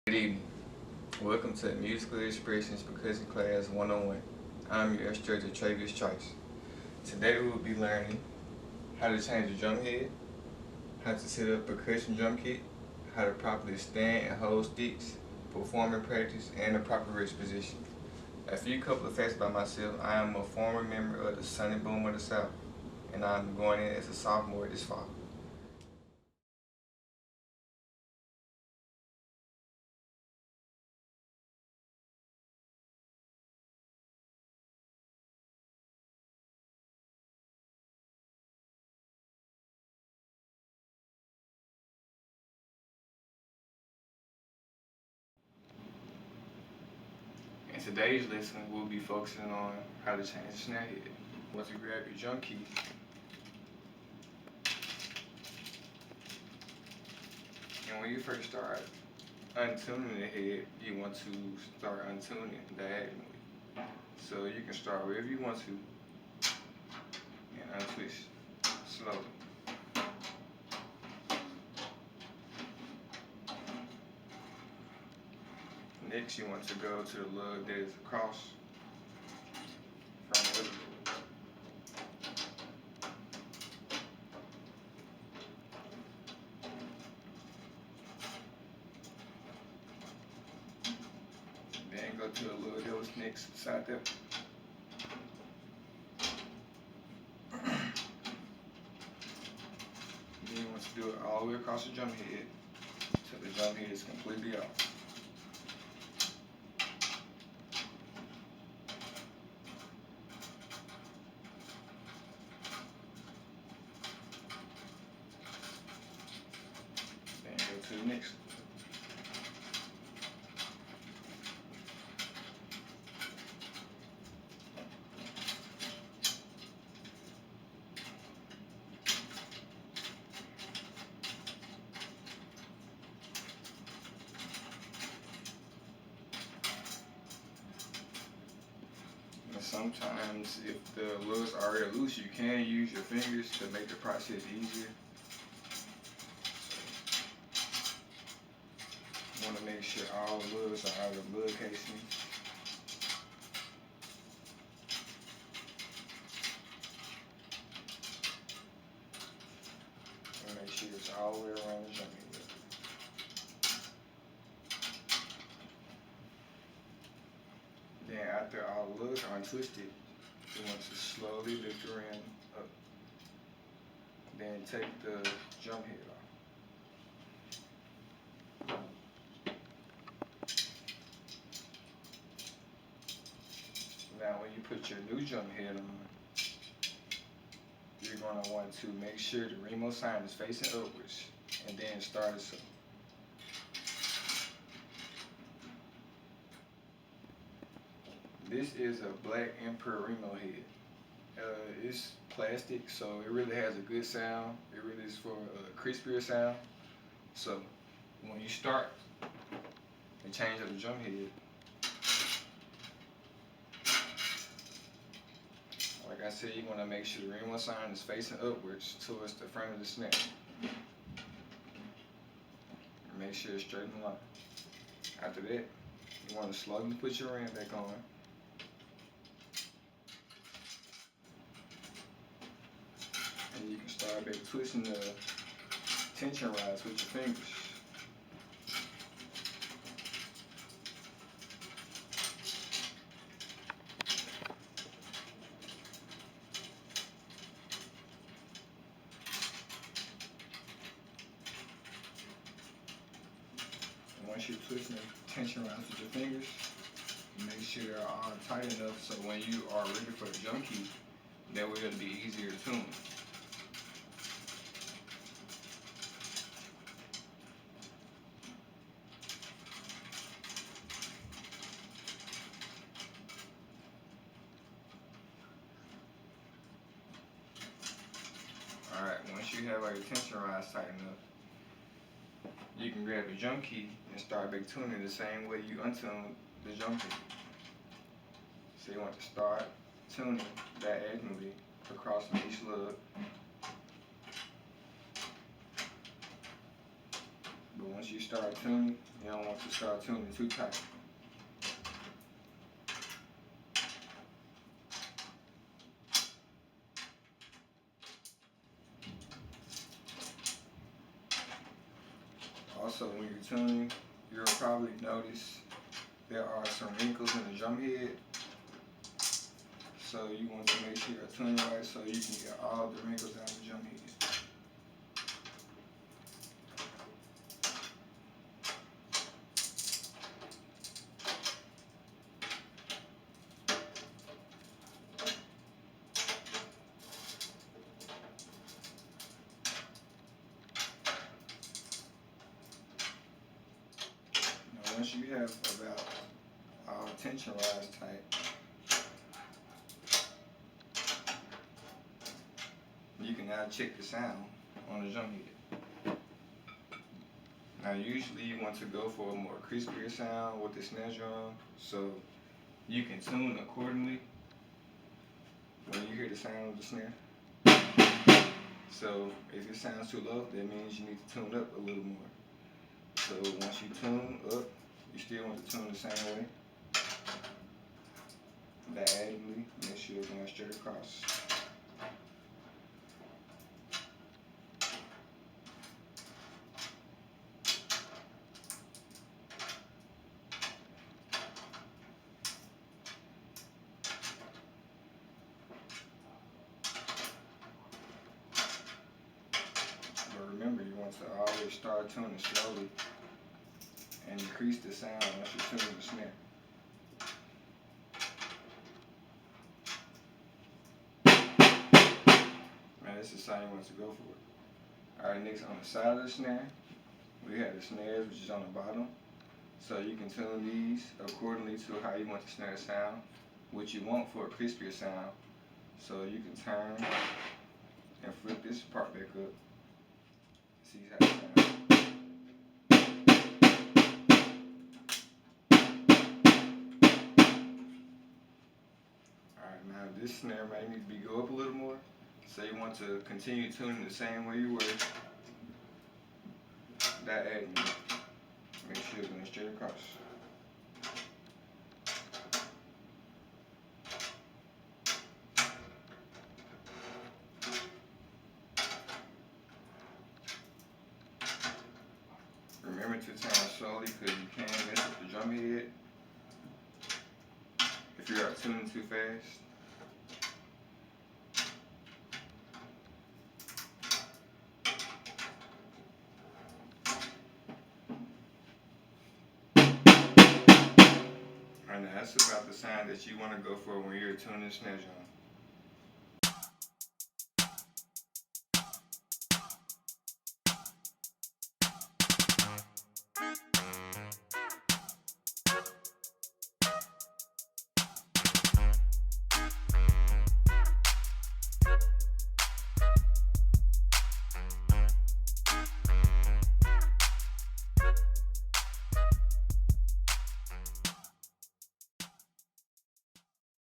Good evening. Welcome to Musical Expressions Percussion Class 101. I'm your instructor, Trice. Today we will be learning how to change the drum head, how to set up a percussion drum kit, how to properly stand and hold sticks, performing practice, and the proper wrist position. A few couple of facts about myself. I am a former member of the Sunny Boom of the South, and I'm going in as a sophomore this fall. In today's lesson, we'll be focusing on how to change the snare head. Once you grab your drum key, and when you first start untuning the head, you want to start untuning diagonally. So you can start wherever you want to and untwist slowly. Next, you want to go to the lug that is across from the other. Then go to the lug that was next beside that. Then you want to do it all the way across the drum head till the drum head is completely off. Then go to the next. Sometimes, if the lugs are already loose, you can use your fingers to make the process easier. You want to make sure all the lugs are out of the lug casing. And make sure it's all the way around the drum head. Then after all the lugs are untwisted, you want to slowly lift your rim up. Then take the drum head off. Now when you put your new drum head on, you're going to want to make sure the Remo sign is facing upwards and then start it up. This is a black Emperor Remo head. It's plastic, so it really has a good sound. It really is for a crispier sound. So when you start and change up the drum head, like I said, you want to make sure the Remo sign is facing upwards towards the front of the snare. And make sure it's straight in line. After that, you want to slowly put your rim back on. And you can start back twisting the tension rods with your fingers. And once you're twisting the tension rods with your fingers, make sure they're all tight enough so when you are ready for the drum key, that way it'll be easier to tune. you have all your tension rods tightened up, you can grab your drum key and start back tuning the same way you untune the drum key. So you want to start tuning diagonally across from each lug. But once you start tuning, you don't want to start tuning too tight. Also, when you're tuning, you'll probably notice there are some wrinkles in the drum head. So you want to make sure you're tuning right so you can get all the wrinkles out of the drum head. Now, once you have about all tension rods tight, you can now check the sound on the drum head. Now usually you want to go for a more crispier sound with the snare drum, so you can tune accordingly when you hear the sound of the snare. So if it sounds too low, that means you need to tune up a little more. So once you tune up, you still want to tune the same way. Diagonally, make sure it's going straight across. But remember, you want to always start tuning slowly and increase the sound once you're tuning the snare. Now this is the sound you want to go for. Alright, next on the side of the snare, we have the snares, which is on the bottom. So you can tune these accordingly to how you want the snare to sound, what you want for a crispier sound. So you can turn and flip this part back up. See how it sounds. Alright, now this snare might need to go up a little more. So you want to continue tuning the same way you were. Diagonally. Make sure it's going straight across. Remember to turn slowly because you can mess up the drum head if you're tuning too fast. And that's about the sound that you want to go for when you're tuning the snare drum.